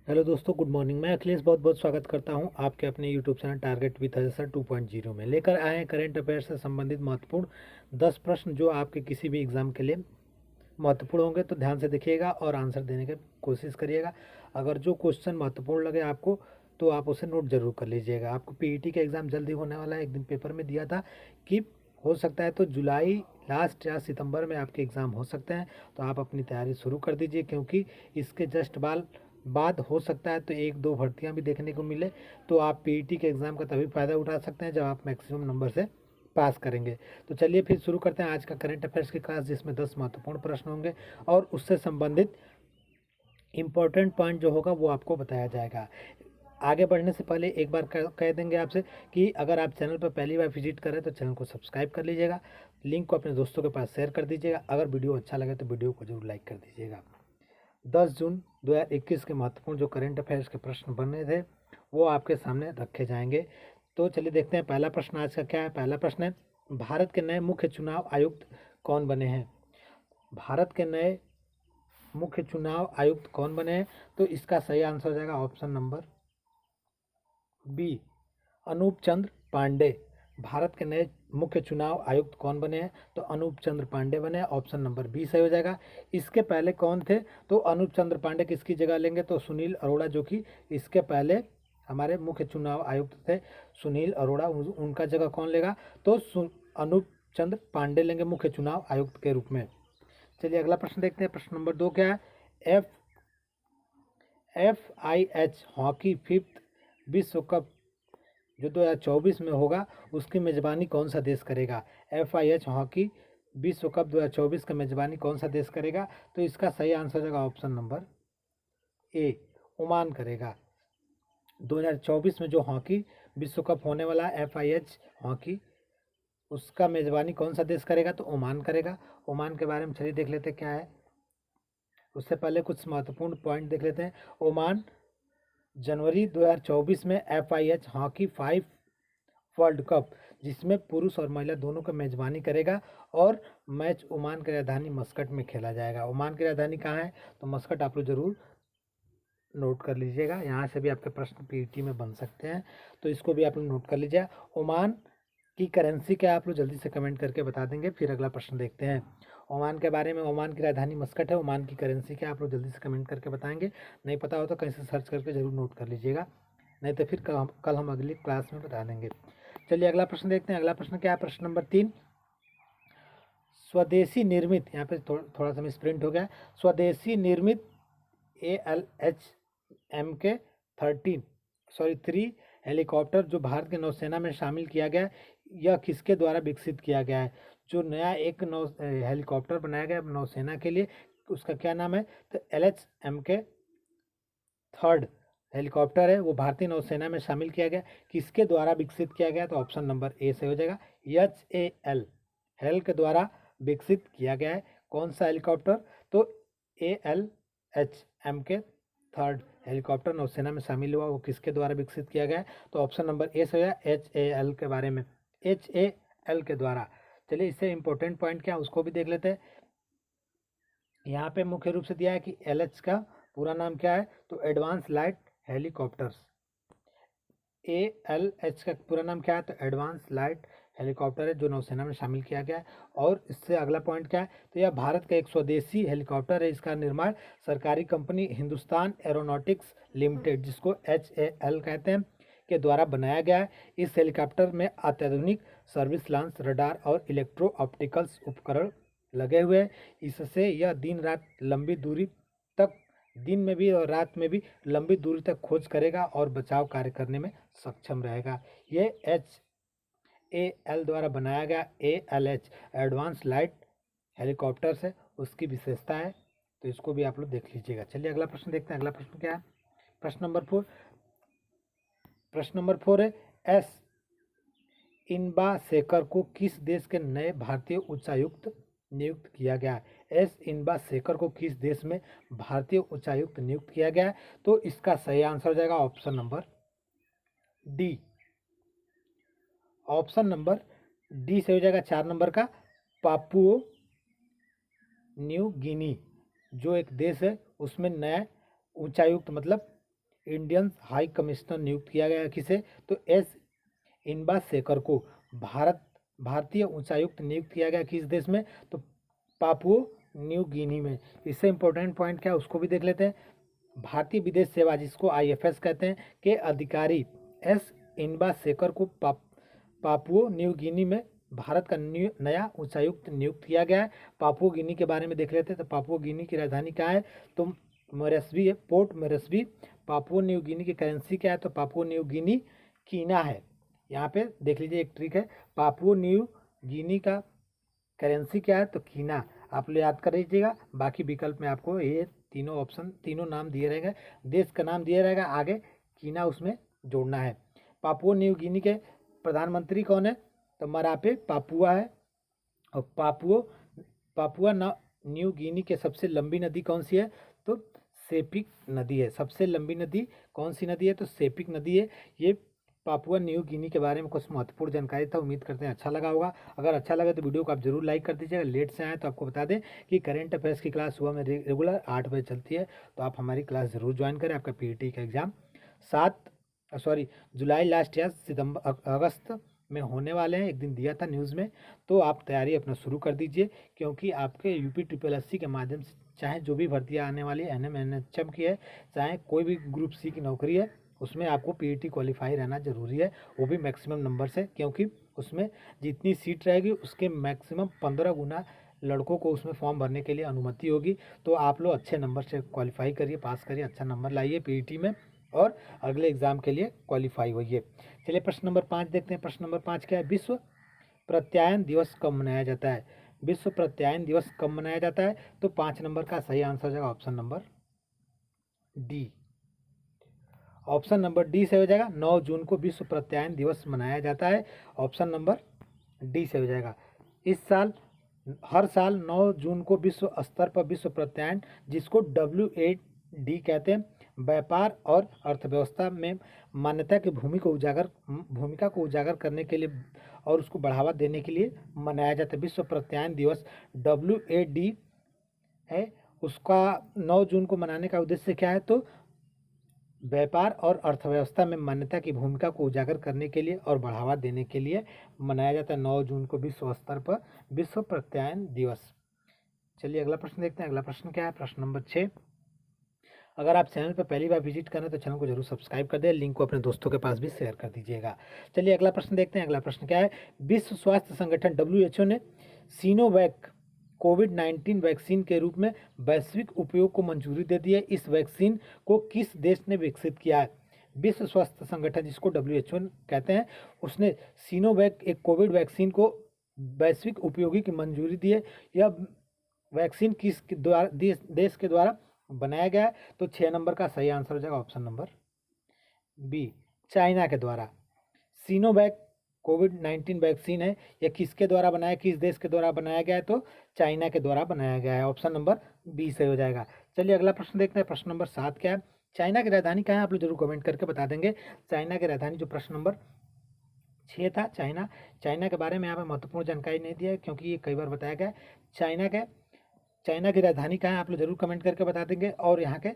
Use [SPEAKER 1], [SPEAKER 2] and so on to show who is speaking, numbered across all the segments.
[SPEAKER 1] Hello दोस्तों, good morning. मैं अखिलेश बहुत बहुत स्वागत करता हूं आपके अपने YouTube channel target with sir 2.0 में। लेकर आए हैं करेंट अफेयर से संबंधित महत्वपूर्ण 10 प्रश्न जो आपके किसी भी एग्ज़ाम के लिए महत्वपूर्ण होंगे। तो ध्यान से देखिएगा और आंसर देने की कोशिश करिएगा। अगर जो क्वेश्चन महत्वपूर्ण लगे आपको तो आप उसे नोट जरूर कर लीजिएगा। आपको पीईटी का एग्ज़ाम जल्दी होने वाला है। एक दिन पेपर में दिया था कि हो सकता है तो जुलाई लास्ट या सितंबर में आपके एग्ज़ाम हो सकते हैं। तो आप अपनी तैयारी शुरू कर दीजिए, क्योंकि इसके जस्ट बाद हो सकता है तो एक दो भर्तियां भी देखने को मिले। तो आप पीईटी के एग्ज़ाम का तभी फ़ायदा उठा सकते हैं जब आप मैक्सिमम नंबर से पास करेंगे। तो चलिए फिर शुरू करते हैं आज का करंट अफेयर्स की क्लास, जिसमें 10 महत्वपूर्ण प्रश्न होंगे और उससे संबंधित इम्पोर्टेंट पॉइंट जो होगा वो आपको बताया जाएगा। आगे बढ़ने से पहले एक बार कह देंगे आपसे कि अगर आप चैनल पर पहली बार विजिट करें तो चैनल को सब्सक्राइब कर लीजिएगा। लिंक को अपने दोस्तों के पास शेयर कर दीजिएगा। अगर वीडियो अच्छा लगे तो वीडियो को जरूर लाइक कर दीजिएगा। 10 जून 2021 के महत्वपूर्ण जो करंट अफेयर्स के प्रश्न बने थे वो आपके सामने रखे जाएंगे। तो चलिए देखते हैं पहला प्रश्न आज का क्या है। पहला प्रश्न है, भारत के नए मुख्य चुनाव आयुक्त कौन बने हैं? भारत के नए मुख्य चुनाव आयुक्त कौन बने हैं? तो इसका सही आंसर हो जाएगा ऑप्शन नंबर बी, अनूप चंद्र पांडे। भारत के नए मुख्य चुनाव आयुक्त कौन बने हैं? तो अनूप चंद्र पांडे बने हैं। ऑप्शन नंबर बी सही हो जाएगा। इसके पहले कौन थे? तो अनूप चंद्र पांडे किसकी जगह लेंगे? तो सुनील अरोड़ा, जो कि इसके पहले हमारे मुख्य चुनाव आयुक्त थे सुनील अरोड़ा। उनका जगह कौन लेगा? तो अनूप चंद्र पांडे लेंगे मुख्य चुनाव आयुक्त के रूप में। चलिए अगला प्रश्न देखते हैं। प्रश्न नंबर 2 क्या है? FIH हॉकी फिफ्थ विश्व कप जो 2024 में होगा उसकी मेज़बानी कौन सा देश करेगा? FIH हॉकी विश्व कप 2024 का मेज़बानी कौन सा देश करेगा? तो इसका सही आंसर हो जाएगा ऑप्शन नंबर ए, ओमान करेगा। 2024 में जो हॉकी विश्व कप होने वाला है FIH हॉकी, उसका मेज़बानी कौन सा देश करेगा? तो ओमान करेगा। ओमान के बारे में चलिए देख लेते क्या है। उससे पहले कुछ महत्वपूर्ण पॉइंट देख लेते हैं। ओमान जनवरी 2024 में FIH हॉकी 5 वर्ल्ड कप, जिसमें पुरुष और महिला दोनों का मेजबानी करेगा और मैच ओमान की राजधानी मस्कट में खेला जाएगा। ओमान की राजधानी कहाँ है? तो मस्कट आप लोग जरूर नोट कर लीजिएगा। यहाँ से भी आपके प्रश्न पीईटी में बन सकते हैं, तो इसको भी आप लोग नोट कर लीजिए। ओमान की करेंसी क्या, आप लोग जल्दी से कमेंट करके बता देंगे। फिर अगला प्रश्न देखते हैं ओमान के बारे में। ओमान की राजधानी मस्कट है। ओमान की करेंसी क्या, आप लोग जल्दी से कमेंट करके बताएंगे। नहीं पता हो तो कहीं से सर्च करके जरूर नोट कर लीजिएगा, नहीं तो फिर कल हम अगली क्लास में बता देंगे। चलिए अगला प्रश्न देखते हैं। अगला प्रश्न क्या है? प्रश्न नंबर 3, स्वदेशी निर्मित, यहाँ पे थोड़ा सा मिसप्रिंट हो गया, स्वदेशी निर्मित ALH-MK-3 हेलीकॉप्टर जो भारत के नौसेना में शामिल किया गया, यह किसके द्वारा विकसित किया गया है? जो नया एक हेलीकॉप्टर बनाया गया नौसेना के लिए, उसका क्या नाम है? तो LH-MK-3 हेलीकॉप्टर है, वो भारतीय नौसेना में शामिल किया गया। किसके द्वारा विकसित किया गया? तो ऑप्शन नंबर ए से हो जाएगा, HAL के द्वारा विकसित किया गया है। कौन सा हेलीकॉप्टर? तो ALH-MK-3 हेलीकॉप्टर नौसेना में शामिल हुआ, वो किसके द्वारा विकसित किया गया है? तो ऑप्शन नंबर ए से हो जाएगा, HAL के बारे में, HAL के द्वारा। चलिए इससे इंपॉर्टेंट पॉइंट क्या है उसको भी देख लेते हैं। यहाँ पे मुख्य रूप से दिया है कि LH का पूरा नाम क्या है? तो एडवांस लाइट हेलीकॉप्टर्स। ALH का पूरा नाम क्या है? तो एडवांस लाइट हेलीकॉप्टर है, जो नौसेना में शामिल किया गया है। और इससे अगला पॉइंट क्या है? तो यह भारत का एक स्वदेशी हेलीकॉप्टर है। इसका निर्माण सरकारी कंपनी हिंदुस्तान एरोनॉटिक्स लिमिटेड, जिसको HAL कहते हैं, के द्वारा बनाया गया है। इस हेलीकॉप्टर में अत्याधुनिक सर्विस लॉन्च, रडार और इलेक्ट्रो ऑप्टिकल्स उपकरण लगे हुए हैं। इससे यह दिन में भी और रात में भी लंबी दूरी तक खोज करेगा और बचाव कार्य करने में सक्षम रहेगा। ये HAL द्वारा बनाया गया ALH एडवांस लाइट हेलीकॉप्टर्स है, उसकी विशेषता है। तो इसको भी आप लोग देख लीजिएगा। चलिए अगला प्रश्न देखते हैं। अगला प्रश्न क्या है? प्रश्न नंबर 4। प्रश्न नंबर 4 है, एस इनबासेकर को किस देश के नए भारतीय उच्चायुक्त नियुक्त किया गया है? एस इनबासेकर को किस देश में भारतीय उच्चायुक्त नियुक्त किया गया है? तो इसका सही आंसर हो जाएगा option number D. Option number D से हो जाएगा 4 नंबर का, पापुओ न्यू गिनी, जो एक देश है उसमें नया उच्चायुक्त मतलब इंडियन हाई कमिश्नर नियुक्त किया गया किसे? तो एस इनबासेकर को भारतीय उच्चायुक्त नियुक्त किया गया किस देश में? तो पापुआ न्यू गिनी में। इससे इंपॉर्टेंट पॉइंट क्या है उसको भी देख लेते हैं। भारतीय विदेश सेवा जिसको आईएफएस कहते हैं के अधिकारी एस इनबासेकर को पापुआ न्यू गिनी में भारत का नया उच्चायुक्त नियुक्त किया गया है। पापुआ गिनी के बारे में देख लेते हैं। तो पापुआ गिनी की राजधानी क्या है? तो मोरेस्बी है, port Moresby. Papua New Guinea की करेंसी क्या है? तो पापुआ न्यू गिनी कीना है। यहाँ पे देख लीजिए एक ट्रिक है, पापुआ न्यू गिनी का करेंसी क्या है? तो कीना। आप लोग याद कर लीजिएगा। बाकी विकल्प में आपको ये तीनों ऑप्शन, तीनों नाम दिए रहेगा, देश का नाम दिया रहेगा, आगे कीना उसमें जोड़ना है। पापुआ न्यू गिनी के प्रधानमंत्री कौन है? तो मरापे पापुआ है। और पापुआ न्यू गिनी के सबसे लंबी नदी कौन सी है? तो सेपिक नदी है। सबसे लंबी नदी कौन सी नदी है? तो सेपिक नदी है। ये पापुआ न्यू गिनी के बारे में कुछ महत्वपूर्ण जानकारी था। उम्मीद करते हैं अच्छा लगा होगा। अगर अच्छा लगा तो वीडियो को आप जरूर लाइक कर दीजिएगा। लेट से आए तो आपको बता दें कि करंट अफेयर्स की क्लास सुबह में रेगुलर 8 बजे चलती है, तो आप हमारी क्लास ज़रूर ज्वाइन करें। आपका पीईटी का एग्ज़ाम जुलाई लास्ट या अगस्त में होने वाले हैं। एक दिन दिया था न्यूज़ में, तो आप तैयारी अपना शुरू कर दीजिए, क्योंकि आपके यूपी SSSC के माध्यम से चाहे जो भी भर्तियाँ आने वाली है, NM NHM की है, चाहे कोई भी ग्रुप सी की नौकरी है, उसमें आपको पीईटी क्वालिफाई रहना ज़रूरी है, वो भी मैक्सिमम नंबर से, क्योंकि उसमें जितनी सीट रहेगी उसके मैक्सिमम 15 गुना लड़कों को उसमें फॉर्म भरने के लिए अनुमति होगी। तो आप लोग अच्छे नंबर से क्वालिफाई करिए, पास करिए, अच्छा नंबर लाइए पीईटी में और अगले एग्ज़ाम के लिए क्वालिफाई होइए। चलिए प्रश्न नंबर 5 देखते हैं। प्रश्न नंबर 5 क्या है? विश्व प्रत्यायन दिवस कब मनाया जाता है? विश्व प्रत्यायन दिवस कब मनाया जाता है? तो 5 नंबर का सही आंसर हो जाएगा option number D. Option number D से हो जाएगा। 9 जून को विश्व प्रत्यायन दिवस मनाया जाता है। ऑप्शन नंबर डी से हो जाएगा। इस साल हर साल 9 जून को विश्व स्तर पर विश्व प्रत्यायन, जिसको WAD कहते हैं, व्यापार और अर्थव्यवस्था में मान्यता की भूमिका को उजागर करने के लिए और उसको बढ़ावा देने के लिए मनाया जाता है। विश्व प्रत्यायन दिवस WAD है, उसका 9 जून को मनाने का उद्देश्य क्या है? तो व्यापार और अर्थव्यवस्था में मान्यता की भूमिका को उजागर करने के लिए और बढ़ावा देने के लिए मनाया जाता है 9 जून को विश्व स्तर पर विश्व प्रत्यायन दिवस। चलिए अगला प्रश्न देखते हैं। अगला प्रश्न क्या है? प्रश्न नंबर 6। अगर आप चैनल पर पहली बार विजिट करें तो चैनल को जरूर सब्सक्राइब कर दें, लिंक को अपने दोस्तों के पास भी शेयर कर दीजिएगा। चलिए अगला प्रश्न देखते हैं। अगला प्रश्न क्या है? विश्व स्वास्थ्य संगठन WHO ने सिनोवैक कोविड-19 वैक्सीन के रूप में वैश्विक उपयोग को मंजूरी दे दी है। इस वैक्सीन को किस देश ने विकसित किया है? विश्व स्वास्थ्य संगठन, जिसको WHO कहते हैं, उसने सिनोवैक एक कोविड वैक्सीन को वैश्विक उपयोगी की मंजूरी दी है। यह वैक्सीन किस द्वारा देश के द्वारा बनाया गया है? तो 6 नंबर का सही आंसर हो जाएगा ऑप्शन नंबर बी, चाइना के द्वारा। सिनोवैक कोविड-19 वैक्सीन है, यह किसके द्वारा बनाया, किस देश के द्वारा बनाया गया है? तो चाइना के द्वारा बनाया गया है। ऑप्शन नंबर बी से हो जाएगा। चलिए अगला प्रश्न देखते हैं। प्रश्न नंबर 7 क्या है? चाइना की राजधानी क्या है? आप लोग जरूर कमेंट करके बता देंगे। चाइना की राजधानी, जो प्रश्न नंबर 6 था, चाइना के बारे में यहाँ पर महत्वपूर्ण जानकारी नहीं दिया है, क्योंकि ये कई बार बताया गया है। चाइना की राजधानी कहाँ है? आप लोग जरूर कमेंट करके बता देंगे। और यहाँ के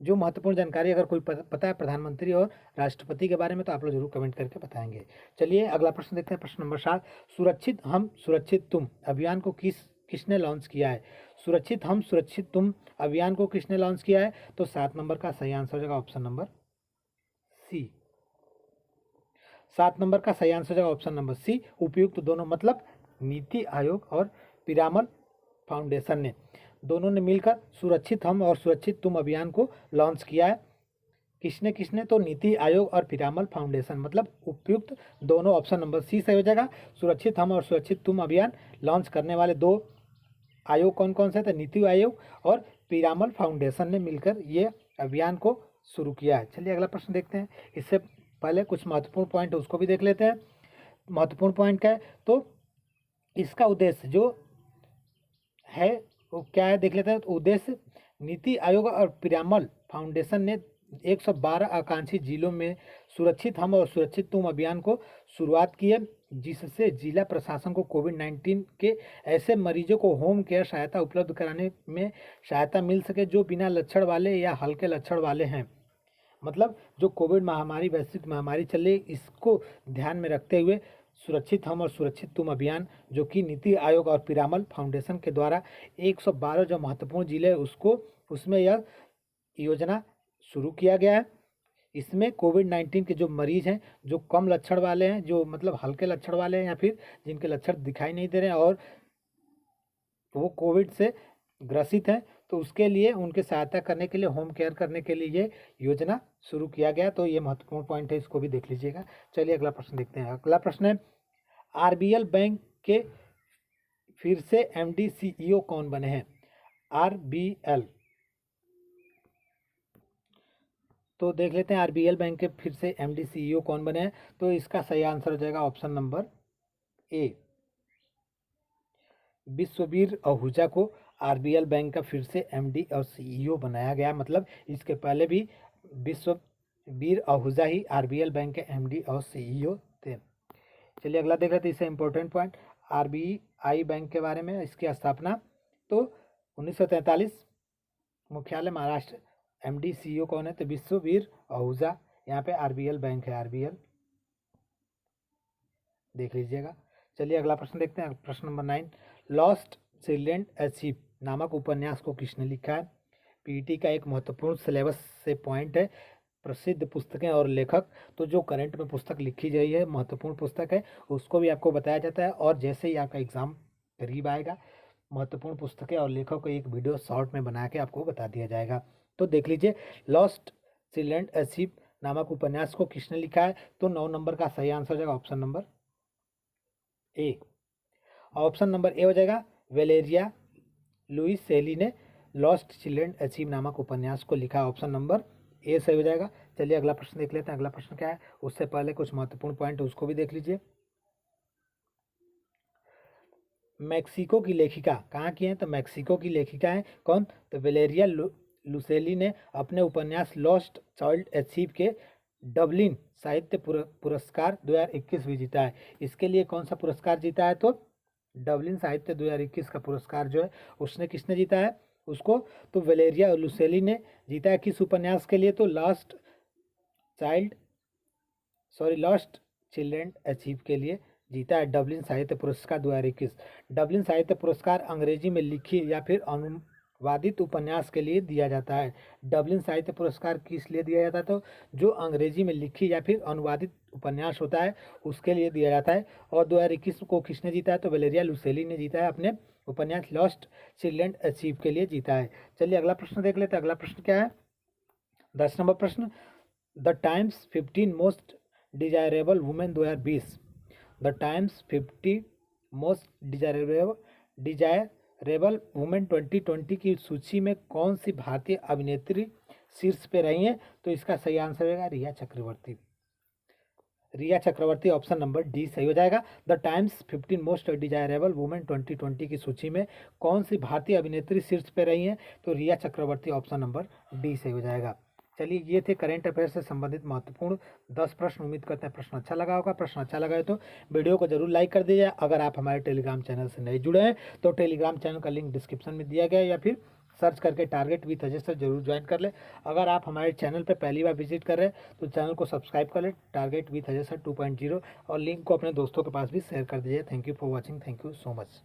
[SPEAKER 1] जो महत्वपूर्ण जानकारी अगर कोई पता है प्रधानमंत्री और राष्ट्रपति के बारे में, तो आप लोग जरूर कमेंट करके बताएंगे। चलिए अगला प्रश्न देखते हैं। प्रश्न नंबर 7। सुरक्षित हम सुरक्षित तुम अभियान को किसने लॉन्च किया है? सुरक्षित हम सुरक्षित तुम अभियान को किसने लॉन्च किया है? तो 7 नंबर का सही आंसर हो जाएगा ऑप्शन नंबर सी। 7 नंबर का सही आंसर हो जाएगा ऑप्शन नंबर सी। उपयुक्त दोनों, मतलब नीति आयोग और पिरामल फाउंडेशन ने, दोनों ने मिलकर सुरक्षित हम और सुरक्षित तुम अभियान को लॉन्च किया है। किसने? तो नीति आयोग और पिरामल फाउंडेशन, मतलब उपयुक्त दोनों, ऑप्शन नंबर सी से हो जाएगा। सुरक्षित हम और सुरक्षित तुम अभियान लॉन्च करने वाले 2 आयोग कौन कौन से थे? नीति आयोग और पिरामल फाउंडेशन ने मिलकर ये अभियान को शुरू किया है। चलिए अगला प्रश्न देखते हैं। इससे पहले कुछ महत्वपूर्ण पॉइंट है, उसको भी देख लेते हैं। महत्वपूर्ण पॉइंट क्या है? तो इसका उद्देश्य जो है वो क्या है, देख लेते हैं। तो उद्देश्य, नीति आयोग और पिरामल फाउंडेशन ने 112 आकांक्षी जिलों में सुरक्षित हम और सुरक्षित तुम अभियान को शुरुआत की है, जिससे जिला प्रशासन को कोविड-19 के ऐसे मरीजों को होम केयर सहायता उपलब्ध कराने में सहायता मिल सके जो बिना लक्षण वाले या हल्के लक्षण वाले हैं। मतलब जो कोविड महामारी, वैश्विक महामारी चल रही, इसको ध्यान में रखते हुए सुरक्षित हम और सुरक्षित तुम अभियान, जो कि नीति आयोग और पिरामल फाउंडेशन के द्वारा 112 जो महत्वपूर्ण जिले उसमें यह योजना शुरू किया गया है। इसमें कोविड-19 के जो मरीज हैं, जो कम लक्षण वाले हैं, जो मतलब हल्के लक्षण वाले हैं या फिर जिनके लक्षण दिखाई नहीं दे रहे हैं और वो कोविड से ग्रसित हैं, तो उसके लिए उनके सहायता करने के लिए, होम केयर करने के लिए ये योजना शुरू किया गया। तो ये महत्वपूर्ण पॉइंट है, इसको भी देख लीजिएगा। चलिए अगला प्रश्न देखते हैं। अगला प्रश्न है, आरबीएल बैंक के फिर से एमडी सीईओ कौन बने हैं? आरबीएल, तो देख लेते हैं आरबीएल बैंक के फिर से एमडी सीईओ कौन बने हैं। तो इसका सही आंसर हो जाएगा option number A, Vishwavir Ahuja को आरबीएल बैंक का फिर से एमडी और सीईओ बनाया गया। मतलब इसके पहले भी विश्ववीर आहूजा ही आरबीएल बैंक के एमडी और सीईओ थे। चलिए अगला देख लेते हैं, इससे इंपॉर्टेंट पॉइंट आरबीआई बैंक के बारे में। इसकी स्थापना तो 1943, मुख्यालय महाराष्ट्र। एमडी सीईओ कौन है? तो विश्ववीर आहूजा। यहाँ पे आरबीएल बैंक है, आरबीएल देख लीजिएगा। चलिए अगला प्रश्न देखते हैं, प्रश्न नंबर 9, लॉस्ट चिल्ड्रन अचीव नामक उपन्यास को किसने लिखा है? पीईटी का एक महत्वपूर्ण सिलेबस से पॉइंट है, प्रसिद्ध पुस्तकें और लेखक। तो जो करंट में पुस्तक लिखी गई है, महत्वपूर्ण पुस्तक है, उसको भी आपको बताया जाता है। और जैसे ही आपका एग्जाम करीब आएगा, महत्वपूर्ण पुस्तकें और लेखकों को एक वीडियो शॉर्ट में बना के आपको बता दिया जाएगा। तो देख लीजिए, लॉस्ट चिल्ड्रन अचीव नामक उपन्यास को किसने लिखा है? तो 9 नंबर का सही आंसर हो जाएगा option number A. Option number A हो जाएगा, वेलेरिया लुइस शेली ने लॉस्ट चिल्ड्रन अचीव नामक उपन्यास को लिखा। ऑप्शन नंबर ए सही हो जाएगा। चलिए अगला प्रश्न देख लेते हैं। अगला प्रश्न क्या है, उससे पहले कुछ महत्वपूर्ण पॉइंट उसको भी देख लीजिए। मैक्सिको की लेखिका कहाँ की हैं? तो मैक्सिको की लेखिका है कौन? तो वेलेरिया लुसेली ने अपने उपन्यास लॉस्ट चाइल्ड अचीव के डबलिन साहित्य पुरस्कार 2021 भी जीता है। इसके लिए कौन सा पुरस्कार जीता है? तो डबलिन साहित्य 2021 का पुरस्कार जो है उसने किसने जीता है उसको? तो वेलेरिया लुसेली ने जीता है। किस उपन्यास के लिए? तो लॉस्ट चिल्ड्रन अचीव के लिए जीता है डबलिन साहित्य पुरस्कार 2021। डबलिन साहित्य पुरस्कार अंग्रेजी में लिखी या फिर अनुवादित उपन्यास के लिए दिया जाता है। डबलिन साहित्य पुरस्कार किस लिए दिया जाता है? तो जो अंग्रेजी में लिखी या फिर अनुवादित उपन्यास होता है उसके लिए दिया जाता है। और 2021 को किसने जीता है? तो वेलेरिया लुसेली ने जीता है, अपने उपन्यास लॉस्ट चिल्ड्रन अचीव के लिए जीता है। चलिए अगला प्रश्न देख लेते हैं। अगला प्रश्न क्या है? 10 नंबर प्रश्न, the times 15 most desirable women 2020, the times 50 most desirable women 2020 की सूची में कौन सी भारतीय अभिनेत्री शीर्ष पे रही हैं? तो इसका सही आंसर होगा रिया चक्रवर्ती। रिया चक्रवर्ती, ऑप्शन नंबर डी सही हो जाएगा। The times 15 most desirable women 2020 की सूची में कौन सी भारतीय अभिनेत्री शीर्ष पे रही हैं? तो रिया चक्रवर्ती, ऑप्शन नंबर डी सही हो जाएगा। चलिए ये थे करेंट अफेयर से संबंधित महत्वपूर्ण 10 प्रश्न। उम्मीद करते हैं प्रश्न अच्छा लगा होगा। प्रश्न अच्छा लगा है तो वीडियो को जरूर लाइक कर दीजिए। अगर आप हमारे टेलीग्राम चैनल से नहीं जुड़े हैं तो टेलीग्राम चैनल का लिंक डिस्क्रिप्शन में दिया गया है, या फिर सर्च करके टारगेट विद अजय सर जरूर ज्वाइन कर ले। अगर आप हमारे चैनल पर पहली बार विजिट कर रहे हैं तो चैनल को सब्सक्राइब कर ले, टारगेट विद अजय सर 2.0, और लिंक को अपने दोस्तों के पास भी शेयर कर दीजिए। Thank you for watching, thank you so much.